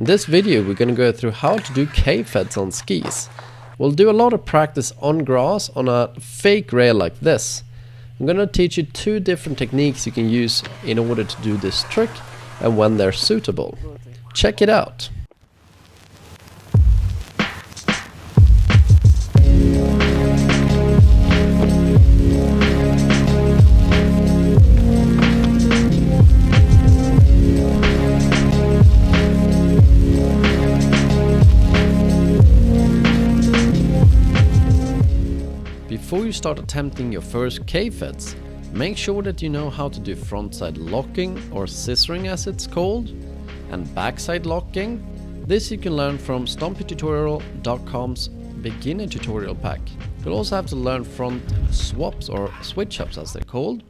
In this video we're going to go through how to do K-feds on skis. We'll do a lot of practice on grass on a fake rail like this. I'm going to teach you two different techniques you can use in order to do this trick and when they're suitable. Check it out! Before you start attempting your first K-feds, make sure that you know how to do frontside locking, or scissoring as it's called, and backside locking. This you can learn from stomptutorial.com's beginner tutorial pack. You'll also have to learn front swaps or switch ups as they're called.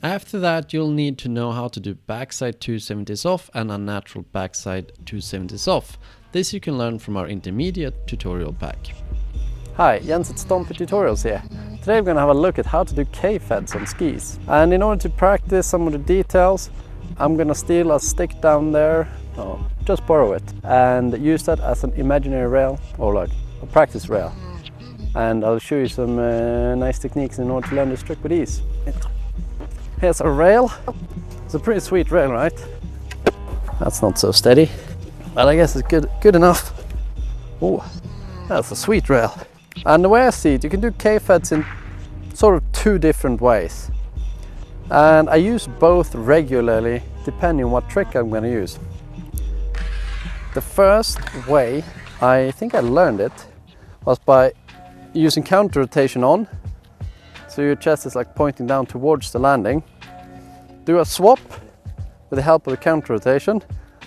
After that you'll need to know how to do backside 270s off and unnatural backside 270s off. This you can learn from our intermediate tutorial pack. Hi, Jens at Stomp Tutorials here. Today we're going to have a look at how to do K-feds on skis. And in order to practice some of the details, I'm going to steal a stick down there, just borrow it, and use that as an imaginary rail, or like a practice rail. And I'll show you some nice techniques in order to learn this trick with ease. Here's a rail. It's a pretty sweet rail, right? That's not so steady, but I guess it's good enough. Oh, that's a sweet rail. And the way I see it, you can do K-feds in sort of two different ways. And I use both regularly depending on what trick I'm going to use. The first way, I think I learned it, was by using counter rotation on. So your chest is like pointing down towards the landing. Do a swap with the help of the counter rotation,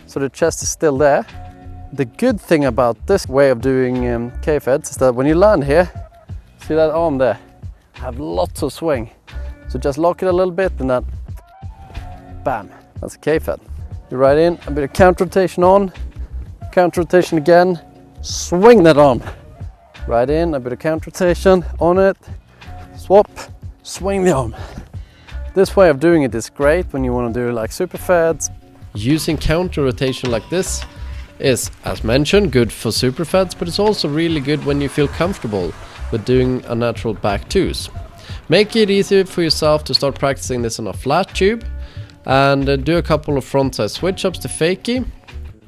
so the chest is still there. The good thing about this way of doing K-feds is that when you land here, see that arm there? Have lots of swing. So just lock it a little bit and then bam, that's a K-fed. You ride in, a bit of counter rotation on, counter rotation again, swing that arm. Ride in, a bit of counter rotation on it, swap, swing the arm. This way of doing it is great when you want to do like super feds. Using counter rotation like this is, as mentioned, good for super feds, but it's also really good when you feel comfortable with doing unnatural back twos. Make it easy for yourself to start practicing this on a flat tube and do a couple of frontside switch ups to fakie.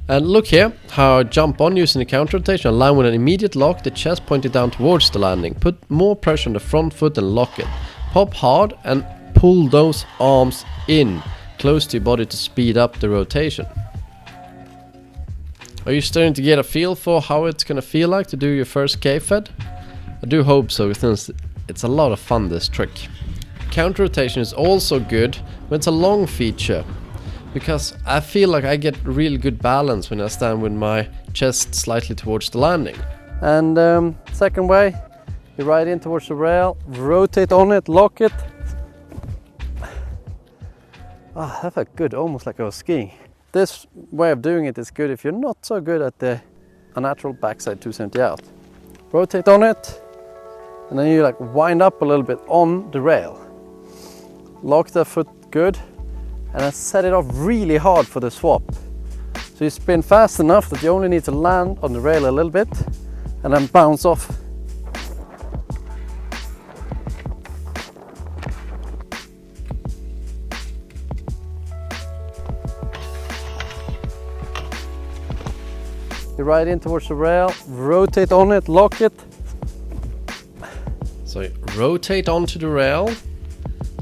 And look here how I jump on using the counter rotation and land with an immediate lock, the chest pointed down towards the landing. Put more pressure on the front foot and lock it. Pop hard and pull those arms in close to your body to speed up the rotation. Are you starting to get a feel for how it's gonna feel like to do your first K-fed? I do hope so, since it's a lot of fun, this trick. Counter rotation is also good when it's a long feature, because I feel like I get really good balance when I stand with my chest slightly towards the landing. And second way, you ride in towards the rail, rotate on it, lock it. Ah, that felt good, almost like I was skiing. This way of doing it is good if you're not so good at the unnatural backside 270 out. Rotate on it, and then you like wind up a little bit on the rail. Lock the foot good, and then set it off really hard for the swap. So you spin fast enough that you only need to land on the rail a little bit, and then bounce off. You ride in towards the rail, rotate on it, lock it. So rotate onto the rail,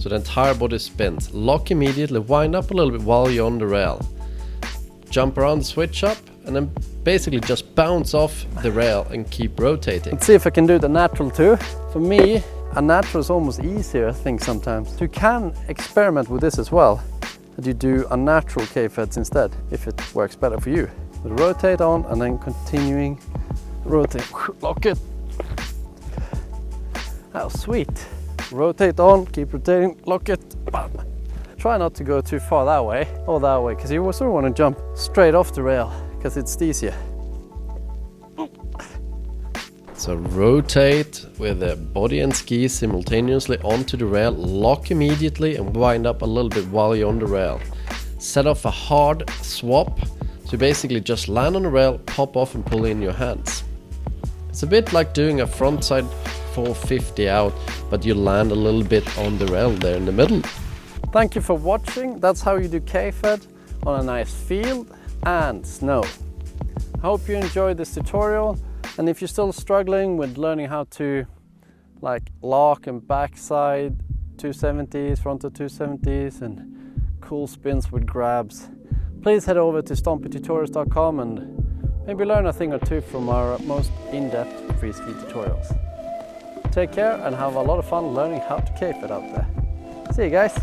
so the entire body spins. Lock immediately, wind up a little bit while you're on the rail. Jump around the switch up, and then basically just bounce off the rail and keep rotating. Let's see if I can do the natural too. For me, a natural is almost easier, I think, sometimes. You can experiment with this as well, that you do unnatural K-feds instead, if it works better for you. But rotate on and then continuing, rotate, lock it. Oh, sweet. Rotate on, keep rotating, lock it, bam. Try not to go too far that way or that way, because you sort of want to jump straight off the rail, because it's easier. So rotate with the body and skis simultaneously onto the rail, lock immediately and wind up a little bit while you're on the rail. Set off a hard swap So you basically just land on the rail, hop off and pull in your hands. It's a bit like doing a frontside 450 out, but you land a little bit on the rail there in the middle. Thank you for watching. That's how you do K-Fed on a nice field and snow. I hope you enjoyed this tutorial, and if you're still struggling with learning how to like lock and backside 270s, frontal 270s and cool spins with grabs, please head over to stompitutorials.com and maybe learn a thing or two from our most in-depth free ski tutorials. Take care and have a lot of fun learning how to K-Fed out there. See you guys!